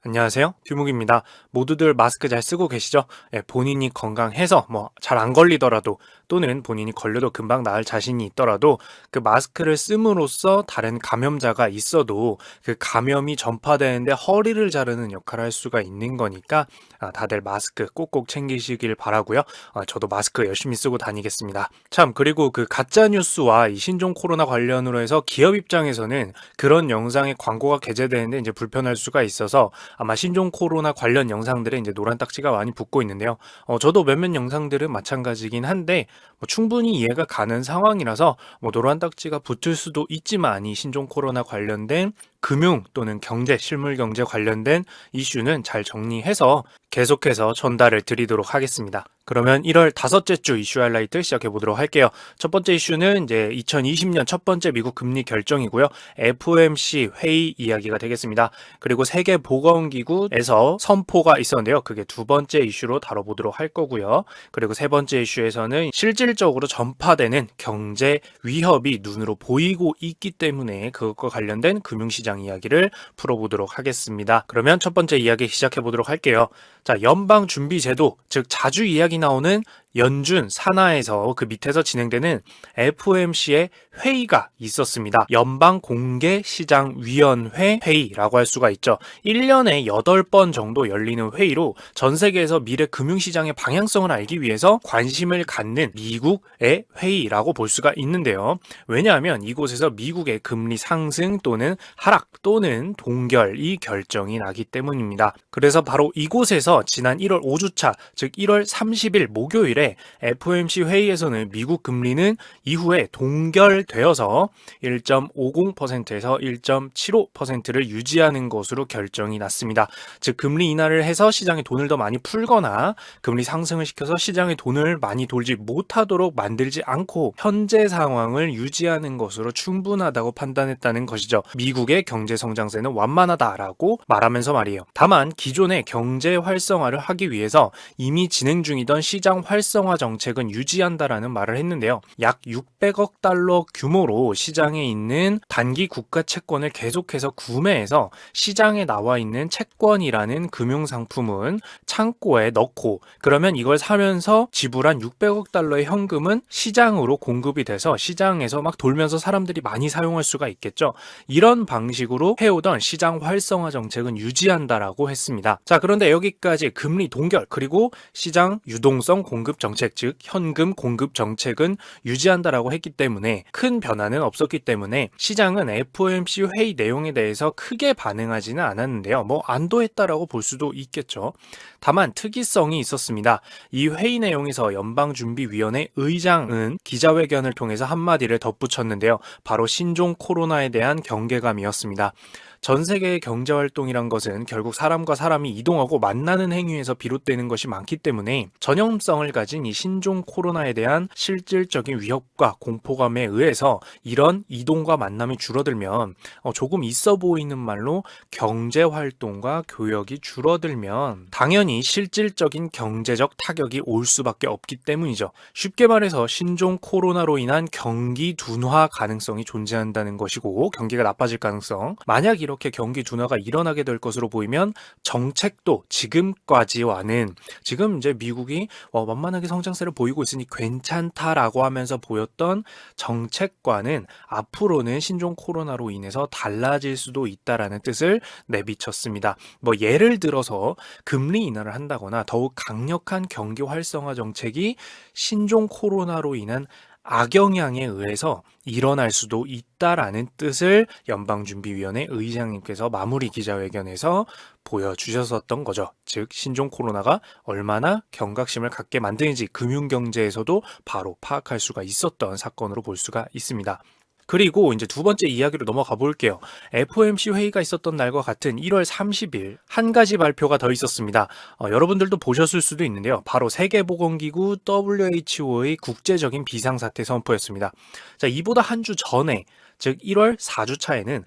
안녕하세요. 듀목입니다. 모두들 마스크 잘 쓰고 계시죠? 예, 본인이 건강해서 잘 안 걸리더라도 또는 본인이 걸려도 금방 나을 자신이 있더라도 그 마스크를 씀으로써 다른 감염자가 있어도 그 감염이 전파되는데 허리를 자르는 역할을 할 수가 있는 거니까 다들 마스크 꼭꼭 챙기시길 바라고요. 저도 마스크 열심히 쓰고 다니겠습니다. 참, 그리고 그 가짜 뉴스와 이 신종 코로나 관련으로 해서 기업 입장에서는 그런 영상에 광고가 게재되는데 이제 불편할 수가 있어서 아마 신종 코로나 관련 영상들에 이제 노란 딱지가 많이 붙고 있는데요. 저도 몇몇 영상들은 마찬가지긴 한데 충분히 이해가 가는 상황이라서 노란 딱지가 붙을 수도 있지만 이 신종 코로나 관련된 금융 또는 경제, 실물 경제 관련된 이슈는 잘 정리해서 계속해서 전달을 드리도록 하겠습니다. 그러면 1월 다섯째 주 이슈 하이라이트 시작해 보도록 할게요. 첫 번째 이슈는 이제 2020년 첫 번째 미국 금리 결정이고요. FOMC 회의 이야기가 되겠습니다. 그리고 세계보건기구에서 선포가 있었는데요. 그게 두 번째 이슈로 다뤄보도록 할 거고요. 그리고 세 번째 이슈에서는 실질적으로 전파되는 경제 위협이 눈으로 보이고 있기 때문에 그것과 관련된 금융시장 이야기를 풀어보도록 하겠습니다. 그러면 첫 번째 이야기 시작해 보도록 할게요. 자, 연방준비제도, 즉 자주 이야기 나오는 연준 산하에서 그 밑에서 진행되는 FOMC의 회의가 있었습니다. 연방공개시장위원회 회의라고 할 수가 있죠. 1년에 8번 정도 열리는 회의로 전 세계에서 미래 금융시장의 방향성을 알기 위해서 관심을 갖는 미국의 회의라고 볼 수가 있는데요. 왜냐하면 이곳에서 미국의 금리 상승 또는 하락 또는 동결이 결정이 나기 때문입니다. 그래서 바로 이곳에서 지난 1월 5주차, 즉 1월 30일 목요일에 FOMC 회의에서는 미국 금리는 이후에 동결되어서 1.50%에서 1.75%를 유지하는 것으로 결정이 났습니다. 즉 금리 인하를 해서 시장에 돈을 더 많이 풀거나 금리 상승을 시켜서 시장에 돈을 많이 돌지 못하도록 만들지 않고 현재 상황을 유지하는 것으로 충분하다고 판단했다는 것이죠. 미국의 경제 성장세는 완만하다라고 말하면서 말이에요. 다만 기존의 경제 활성화를 하기 위해서 이미 진행 중이던 시장 활성화 정책은 유지한다라는 말을 했는데요. 약 600억 달러 규모로 시장에 있는 단기 국가 채권을 계속해서 구매해서 시장에 나와 있는 채권이라는 금융상품은 창고에 넣고 그러면 이걸 사면서 지불한 600억 달러의 현금은 시장으로 공급이 돼서 시장에서 막 돌면서 사람들이 많이 사용할 수가 있겠죠. 이런 방식으로 해오던 시장 활성화 정책은 유지한다라고 했습니다. 자, 그런데 여기까지 금리 동결 그리고 시장 유동성 공급 정책, 즉 현금 공급 정책은 유지한다라고 했기 때문에 큰 변화는 없었기 때문에 시장은 FOMC 회의 내용에 대해서 크게 반응하지는 않았는데요. 안도했다라고 볼 수도 있겠죠. 다만 특이성이 있었습니다. 이 회의 내용에서 연방준비위원회 의장은 기자회견을 통해서 한마디를 덧붙였는데요. 바로 신종 코로나에 대한 경계감이었습니다. 전 세계의 경제활동이란 것은 결국 사람과 사람이 이동하고 만나는 행위에서 비롯되는 것이 많기 때문에 전염성을 가진 이 신종 코로나에 대한 실질적인 위협과 공포감에 의해서 이런 이동과 만남이 줄어들면 조금 있어 보이는 말로 경제활동과 교역이 줄어들면 당연히 실질적인 경제적 타격이 올 수밖에 없기 때문이죠. 쉽게 말해서 신종 코로나로 인한 경기 둔화 가능성이 존재한다는 것이고 경기가 나빠질 가능성, 만약 이렇게 경기 둔화가 일어나게 될 것으로 보이면 정책도 지금까지와는 지금 이제 미국이 만만하게 성장세를 보이고 있으니 괜찮다라고 하면서 보였던 정책과는 앞으로는 신종 코로나로 인해서 달라질 수도 있다라는 뜻을 내비쳤습니다. 예를 들어서 금리 인하를 한다거나 더욱 강력한 경기 활성화 정책이 신종 코로나로 인한 악영향에 의해서 일어날 수도 있다라는 뜻을 연방준비위원회 의장님께서 마무리 기자회견에서 보여주셨었던 거죠. 즉 신종 코로나가 얼마나 경각심을 갖게 만드는지 금융경제에서도 바로 파악할 수가 있었던 사건으로 볼 수가 있습니다. 그리고 이제 두 번째 이야기로 넘어가 볼게요. FOMC 회의가 있었던 날과 같은 1월 30일 한 가지 발표가 더 있었습니다. 여러분들도 보셨을 수도 있는데요. 바로 세계보건기구 WHO의 국제적인 비상사태 선포였습니다. 자, 이보다 한 주 전에 즉 1월 4주차에는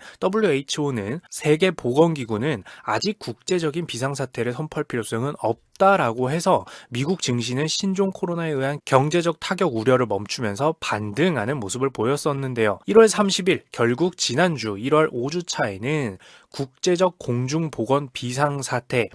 WHO는 세계보건기구는 아직 국제적인 비상사태를 선포할 필요성은 없다라고 해서 미국 증시는 신종 코로나에 의한 경제적 타격 우려를 멈추면서 반등하는 모습을 보였었는데요. 1월 30일 결국 지난주 1월 5주차에는 국제적 공중보건 비상사태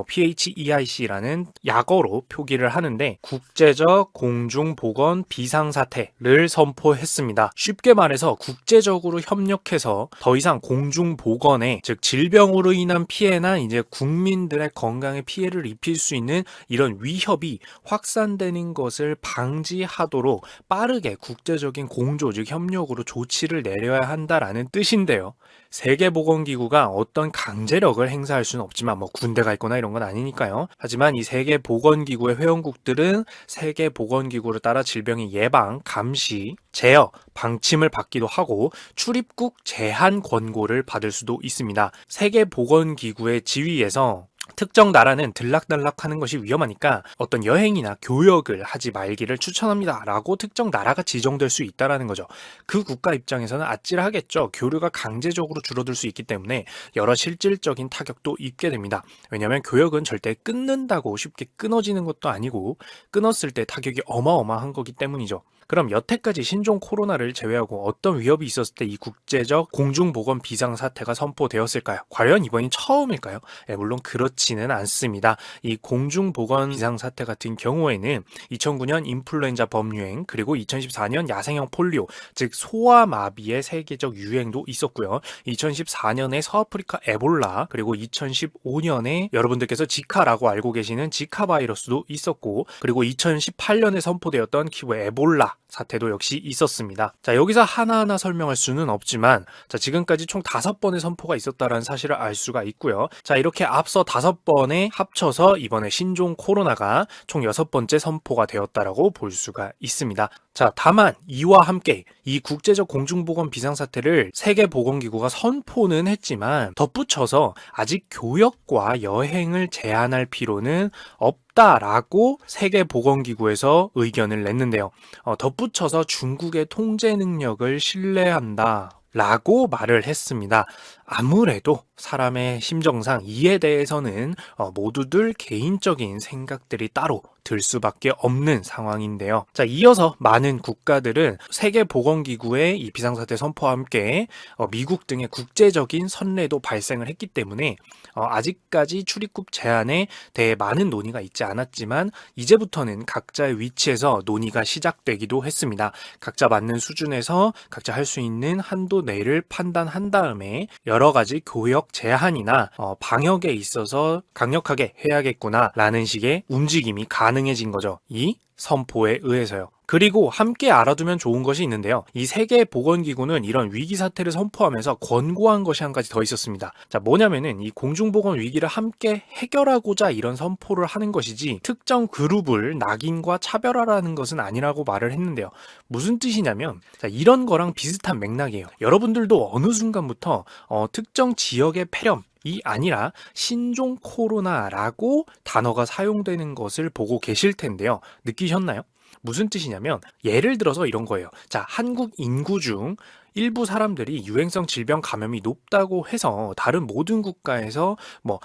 PHEIC라는 약어로 표기를 하는데 국제적 공중보건 비상사태를 선포했습니다. 쉽게 말해서 국제적으로 협력해서 더 이상 공중보건에 즉 질병으로 인한 피해나 이제 국민들의 건강에 피해를 입힐 수 있는 이런 위협이 확산되는 것을 방지하도록 빠르게 국제적인 공조 즉 협력으로 조치를 내려야 한다라는 뜻인데요. 세계보건기구가 어떤 강제력을 행사할 수는 없지만 군대가 있거나 이런 건 아니니까요. 하지만 이 세계보건기구의 회원국들은 세계보건기구를 따라 질병의 예방, 감시, 제어, 방침을 받기도 하고 출입국 제한 권고를 받을 수도 있습니다. 세계보건기구의 지위에서 특정 나라는 들락날락하는 것이 위험하니까 어떤 여행이나 교역을 하지 말기를 추천합니다 라고 특정 나라가 지정될 수 있다는 거죠. 그 국가 입장에서는 아찔하겠죠. 교류가 강제적으로 줄어들 수 있기 때문에 여러 실질적인 타격도 입게 됩니다. 왜냐하면 교역은 절대 끊는다고 쉽게 끊어지는 것도 아니고 끊었을 때 타격이 어마어마한 거기 때문이죠. 그럼 여태까지 신종 코로나를 제외하고 어떤 위협이 있었을 때 이 국제적 공중보건 비상사태가 선포되었을까요? 과연 이번이 처음일까요? 물론 그렇지는 않습니다. 이 공중보건 비상사태 같은 경우에는 2009년 인플루엔자 범유행 그리고 2014년 야생형 폴리오 즉 소아마비의 세계적 유행도 있었고요. 2014년에 서아프리카 에볼라 그리고 2015년에 여러분들께서 지카라고 알고 계시는 지카 바이러스도 있었고 그리고 2018년에 선포되었던 키보 에볼라 사태도 역시 있었습니다. 자, 여기서 하나하나 설명할 수는 없지만 지금까지 총 5번의 선포가 있었다는 사실을 알 수가 있고요. 자, 이렇게 앞서 5번에 합쳐서 이번에 신종 코로나가 총 6번째 선포가 되었다라고 볼 수가 있습니다. 자, 다만 이와 함께 이 국제적 공중보건 비상사태를 세계보건기구가 선포는 했지만 덧붙여서 아직 교역과 여행을 제한할 필요는 없다라고 세계보건기구에서 의견을 냈는데요. 덧붙여서 중국의 통제 능력을 신뢰한다 라고 말을 했습니다. 아무래도 사람의 심정상 이에 대해서는 모두들 개인적인 생각들이 따로 들 수밖에 없는 상황인데요. 자, 이어서 많은 국가들은 세계보건기구의 이 비상사태 선포와 함께 미국 등의 국제적인 선례도 발생을 했기 때문에 아직까지 출입국 제한에 대해 많은 논의가 있지 않았지만 이제부터는 각자의 위치에서 논의가 시작되기도 했습니다. 각자 맞는 수준에서 각자 할 수 있는 한도 내를 판단한 다음에 여러 가지 교역 제한이나 방역에 있어서 강력하게 해야겠구나 라는 식의 움직임이 가능해진 거죠. 이 선포에 의해서요. 그리고 함께 알아두면 좋은 것이 있는데요. 이 세계보건기구는 이런 위기 사태를 선포하면서 권고한 것이 한 가지 더 있었습니다. 자, 뭐냐면은 이 공중보건 위기를 함께 해결하고자 이런 선포를 하는 것이지 특정 그룹을 낙인과 차별화라는 것은 아니라고 말을 했는데요. 무슨 뜻이냐면 이런 거랑 비슷한 맥락이에요. 여러분들도 어느 순간부터 특정 지역의 폐렴 이 아니라 신종 코로나라고 단어가 사용되는 것을 보고 계실 텐데요. 느끼셨나요? 무슨 뜻이냐면 예를 들어서 이런 거예요. 자, 한국 인구 중 일부 사람들이 유행성 질병 감염이 높다고 해서 다른 모든 국가에서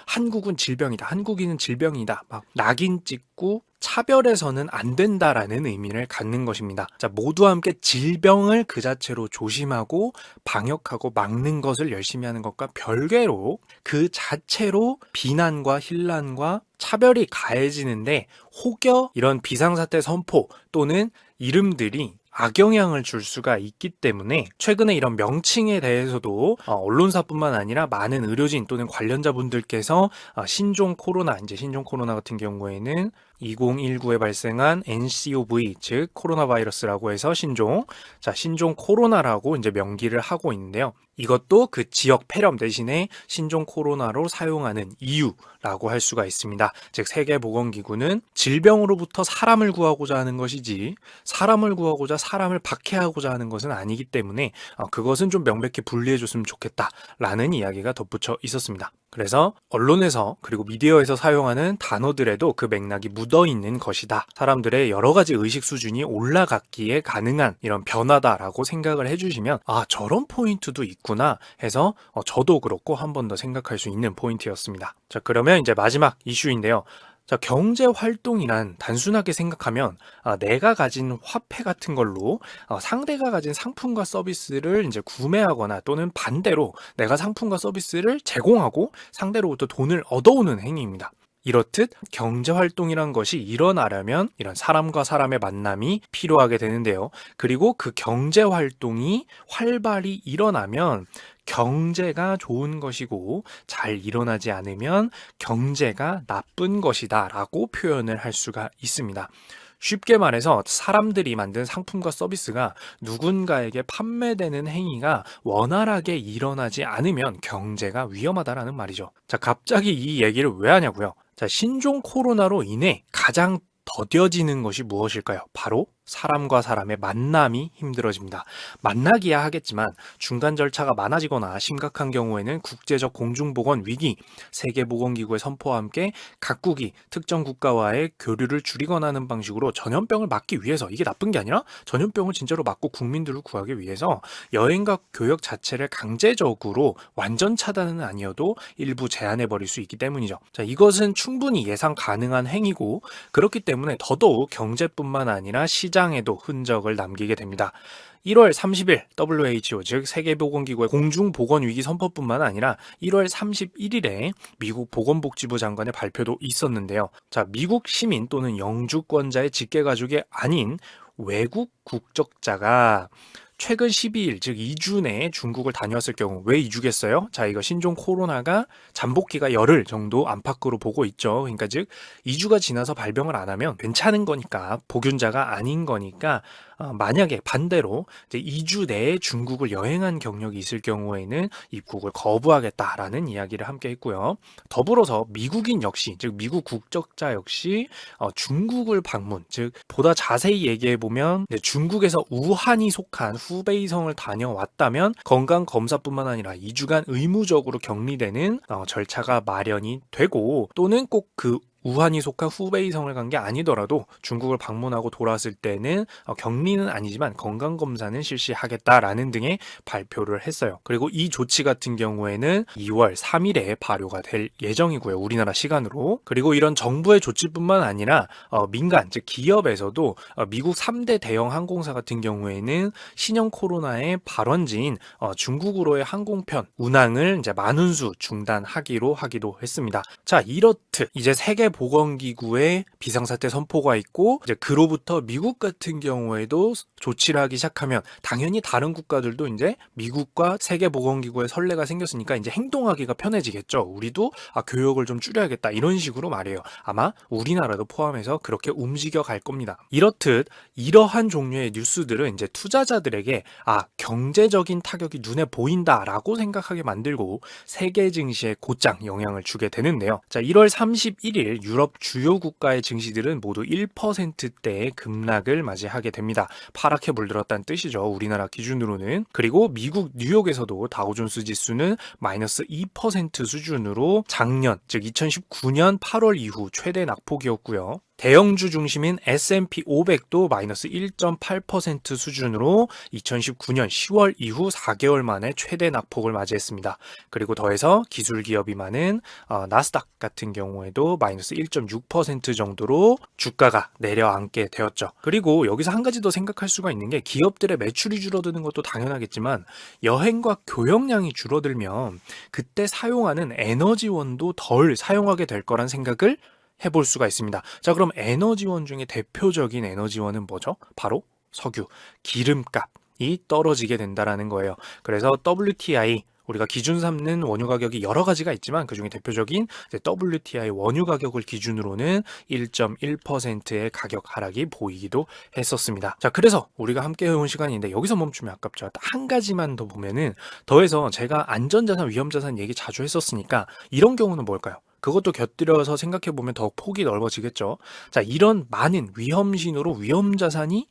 한국은 질병이다, 한국인은 질병이다, 막 낙인 찍고 차별해서는 안 된다라는 의미를 갖는 것입니다. 자, 모두 함께 질병을 그 자체로 조심하고 방역하고 막는 것을 열심히 하는 것과 별개로 그 자체로 비난과 힐난과 차별이 가해지는데 혹여 이런 비상사태 선포 또는 이름들이 악영향을 줄 수가 있기 때문에 최근에 이런 명칭에 대해서도 언론사뿐만 아니라 많은 의료진 또는 관련자분들께서 신종 코로나 같은 경우에는 2019에 발생한 nCoV 즉 코로나 바이러스라고 해서 신종 코로나라고 이제 명기를 하고 있는데요. 이것도 그 지역 폐렴 대신에 신종 코로나로 사용하는 이유라고 할 수가 있습니다. 즉 세계보건기구는 질병으로부터 사람을 구하고자 하는 것이지 사람을 구하고자 사람을 박해하고자 하는 것은 아니기 때문에 그것은 좀 명백히 분리해줬으면 좋겠다라는 이야기가 덧붙여 있었습니다. 그래서 언론에서 그리고 미디어에서 사용하는 단어들에도 그 맥락이 묻어있는 것이다. 사람들의 여러 가지 의식 수준이 올라갔기에 가능한 이런 변화다라고 생각을 해주시면 저런 포인트도 있구나 해서 저도 그렇고 한 번 더 생각할 수 있는 포인트였습니다. 자, 그러면 이제 마지막 이슈인데요. 자, 경제 활동이란 단순하게 생각하면 내가 가진 화폐 같은 걸로 상대가 가진 상품과 서비스를 이제 구매하거나 또는 반대로 내가 상품과 서비스를 제공하고 상대로부터 돈을 얻어오는 행위입니다. 이렇듯 경제 활동이란 것이 일어나려면 이런 사람과 사람의 만남이 필요하게 되는데요. 그리고 그 경제 활동이 활발히 일어나면 경제가 좋은 것이고 잘 일어나지 않으면 경제가 나쁜 것이다라고 표현을 할 수가 있습니다. 쉽게 말해서 사람들이 만든 상품과 서비스가 누군가에게 판매되는 행위가 원활하게 일어나지 않으면 경제가 위험하다라는 말이죠. 자, 갑자기 이 얘기를 왜 하냐고요? 자, 신종 코로나로 인해 가장 더뎌지는 것이 무엇일까요? 바로 사람과 사람의 만남이 힘들어집니다. 만나기야 하겠지만 중간 절차가 많아지거나 심각한 경우에는 국제적 공중보건 위기, 세계보건기구의 선포와 함께 각국이 특정 국가와의 교류를 줄이거나 하는 방식으로 전염병을 막기 위해서, 이게 나쁜 게 아니라 전염병을 진짜로 막고 국민들을 구하기 위해서 여행과 교역 자체를 강제적으로 완전 차단은 아니어도 일부 제한해버릴 수 있기 때문이죠. 자, 이것은 충분히 예상 가능한 행위고 그렇기 때문에 더더욱 경제뿐만 아니라 시장에도 흔적을 남기게 됩니다. 1월 30일 WHO 즉 세계보건기구의 공중보건위기 선포뿐만 아니라 1월 31일에 미국 보건복지부 장관의 발표도 있었는데요. 자, 미국 시민 또는 영주권자의 직계가족이 아닌 외국 국적자가 최근 12일 즉 2주 내에 중국을 다녀왔을 경우, 왜 2주겠어요? 자, 이거 신종 코로나가 잠복기가 열흘 정도 안팎으로 보고 있죠. 그러니까 즉 2주가 지나서 발병을 안 하면 괜찮은 거니까, 보균자가 아닌 거니까 만약에 반대로 이제 2주 내에 중국을 여행한 경력이 있을 경우에는 입국을 거부하겠다라는 이야기를 함께 했고요. 더불어서 미국인 역시, 즉 미국 국적자 역시 중국을 방문, 즉 보다 자세히 얘기해 보면 중국에서 우한이 속한 후베이성을 다녀왔다면 건강검사뿐만 아니라 2주간 의무적으로 격리되는 절차가 마련이 되고, 또는 꼭 그 우한이 속한 후베이성을 간 게 아니더라도 중국을 방문하고 돌아왔을 때는 격리는 아니지만 건강검사는 실시하겠다라는 등의 발표를 했어요. 그리고 이 조치 같은 경우에는 2월 3일에 발효가 될 예정이고요. 우리나라 시간으로. 그리고 이런 정부의 조치뿐만 아니라 민간, 즉 기업에서도 미국 3대 대형 항공사 같은 경우에는 신형 코로나의 발원지인 중국으로의 항공편 운항을 이제 만운수 중단하기로 하기도 했습니다. 자, 이렇듯 이제 세계보건기구의 비상사태 선포가 있고, 이제 그로부터 미국 같은 경우에도 조치를 하기 시작하면 당연히 다른 국가들도 이제 미국과 세계보건기구의 선례가 생겼으니까 이제 행동하기가 편해지겠죠. 우리도 교역을 좀 줄여야겠다, 이런 식으로 말이에요. 아마 우리나라도 포함해서 그렇게 움직여 갈 겁니다. 이렇듯 이러한 종류의 뉴스들은 이제 투자자들에게 경제적인 타격이 눈에 보인다라고 생각하게 만들고 세계 증시에 곧장 영향을 주게 되는데요. 자, 1월 31일 유럽 주요 국가의 증시들은 모두 1%대의 급락을 맞이하게 됩니다. 파랗게 물들었다는 뜻이죠. 우리나라 기준으로는. 그리고 미국 뉴욕에서도 다우존스 지수는 마이너스 2% 수준으로 작년, 즉 2019년 8월 이후 최대 낙폭이었고요. 대형주 중심인 S&P 500도 마이너스 1.8% 수준으로 2019년 10월 이후 4개월 만에 최대 낙폭을 맞이했습니다. 그리고 더해서 기술기업이 많은 나스닥 같은 경우에도 마이너스 1.6% 정도로 주가가 내려앉게 되었죠. 그리고 여기서 한 가지 더 생각할 수가 있는 게, 기업들의 매출이 줄어드는 것도 당연하겠지만 여행과 교역량이 줄어들면 그때 사용하는 에너지원도 덜 사용하게 될 거란 생각을 해볼 수가 있습니다. 자, 그럼 에너지원 중에 대표적인 에너지원은 뭐죠? 바로 석유, 기름값이 떨어지게 된다라는 거예요. 그래서 WTI, 우리가 기준 삼는 원유 가격이 여러 가지가 있지만 그중에 대표적인 WTI 원유 가격을 기준으로는 1.1%의 가격 하락이 보이기도 했었습니다. 자, 그래서 우리가 함께 해온 시간인데 여기서 멈추면 아깝죠. 한 가지만 더 보면은, 더해서 제가 안전자산, 위험자산 얘기 자주 했었으니까 이런 경우는 뭘까요? 그것도 곁들여서 생각해보면 더 폭이 넓어지겠죠. 자, 이런 많은 위험신호로 위험자산이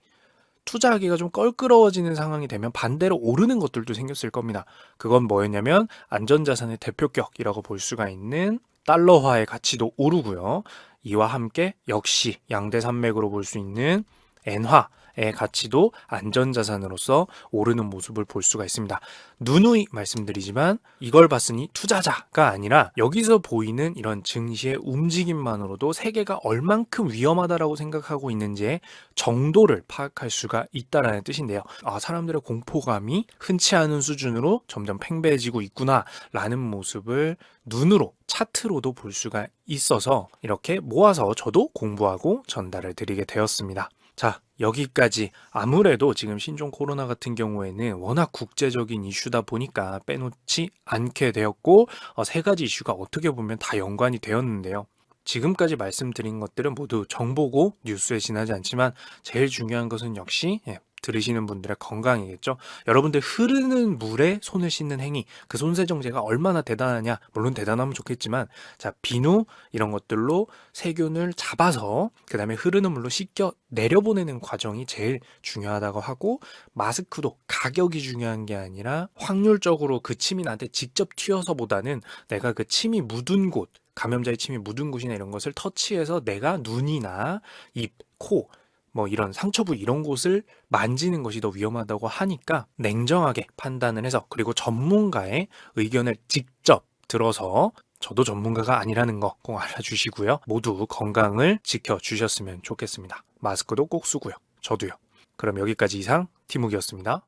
투자하기가 좀 껄끄러워지는 상황이 되면 반대로 오르는 것들도 생겼을 겁니다. 그건 뭐였냐면 안전자산의 대표격이라고 볼 수가 있는 달러화의 가치도 오르고요. 이와 함께 역시 양대 산맥으로 볼 수 있는 엔화, 가치도 안전자산으로서 오르는 모습을 볼 수가 있습니다. 누누이 말씀드리지만 이걸 봤으니 투자자가 아니라 여기서 보이는 이런 증시의 움직임만으로도 세계가 얼만큼 위험하다라고 생각하고 있는지의 정도를 파악할 수가 있다라는 뜻인데요. 사람들의 공포감이 흔치 않은 수준으로 점점 팽배해지고 있구나라는 모습을 눈으로 차트로도 볼 수가 있어서 이렇게 모아서 저도 공부하고 전달을 드리게 되었습니다. 자, 여기까지. 아무래도 지금 신종 코로나 같은 경우에는 워낙 국제적인 이슈다 보니까 빼놓지 않게 되었고, 세 가지 이슈가 어떻게 보면 다 연관이 되었는데요. 지금까지 말씀드린 것들은 모두 정보고 뉴스에 지나지 않지만 제일 중요한 것은 역시 들으시는 분들의 건강이겠죠. 여러분들 흐르는 물에 손을 씻는 행위, 그 손세정제가 얼마나 대단하냐, 물론 대단하면 좋겠지만, 자, 비누 이런 것들로 세균을 잡아서 그 다음에 흐르는 물로 씻겨 내려보내는 과정이 제일 중요하다고 하고, 마스크도 가격이 중요한 게 아니라 확률적으로 그 침이 나한테 직접 튀어서보다는 내가 그 침이 묻은 곳, 감염자의 침이 묻은 곳이나 이런 것을 터치해서 내가 눈이나 입, 코, 이런 상처 부위 이런 곳을 만지는 것이 더 위험하다고 하니까 냉정하게 판단을 해서, 그리고 전문가의 의견을 직접 들어서, 저도 전문가가 아니라는 거 꼭 알아주시고요. 모두 건강을 지켜주셨으면 좋겠습니다. 마스크도 꼭 쓰고요. 저도요. 그럼 여기까지 이상 티묵이었습니다.